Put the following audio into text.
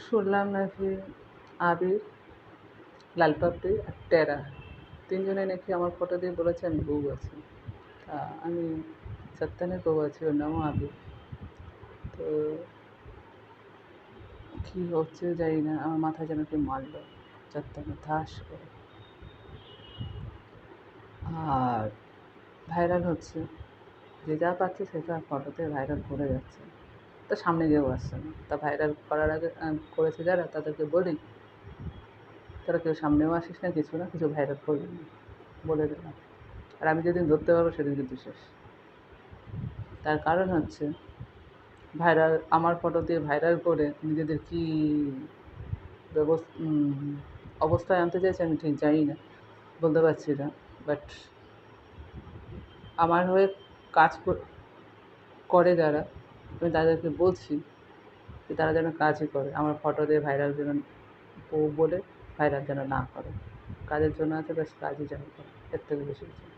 শুনলাম নাকি আবির, লাল পাপড়ি আর টেরা তিনজনে নাকি আমার ফটো দিয়ে বলেছে আমি বউ আছি। তা আমি সত্যানের বউ আছি, ওর নামও আবির। তো কী হচ্ছে জানি না, আমার মাথায় যেন কি মারলো সত্যানে ধাস করে। আর ভাইরাল হচ্ছে, যে যা পাচ্ছে সে যা ফটোতে ভাইরাল করে যাচ্ছে, তো সামনে গিয়েও আসছে না। তা ভাইরাল করার আগে করেছে যারা, তাদেরকে বলি তারা কেউ সামনেও আসিস না, কিছু না, কিছু ভাইরাল করবি না, বলে দিলাম। আর আমি যেদিন ধরতে পারবো সেদিন কিন্তু শেষ। তার কারণ হচ্ছে ভাইরাল, আমার ফটো দিয়ে ভাইরাল করে নিজেদের কী অবস্থায় আনতে চাইছে আমি ঠিক জানি না, বলতে পারছি না। বাট আমার হয়ে কাজ করে যারা, আমি তাদেরকে বলছি যে তারা যেন কাজই করে, আমার ফটো দিয়ে ভাইরাল যেন বলে ভাইরাল যেন না করে। কাজের জন্য আছে, ব্যাস কাজই যেন করে, এর থেকে বেশি কিছু না।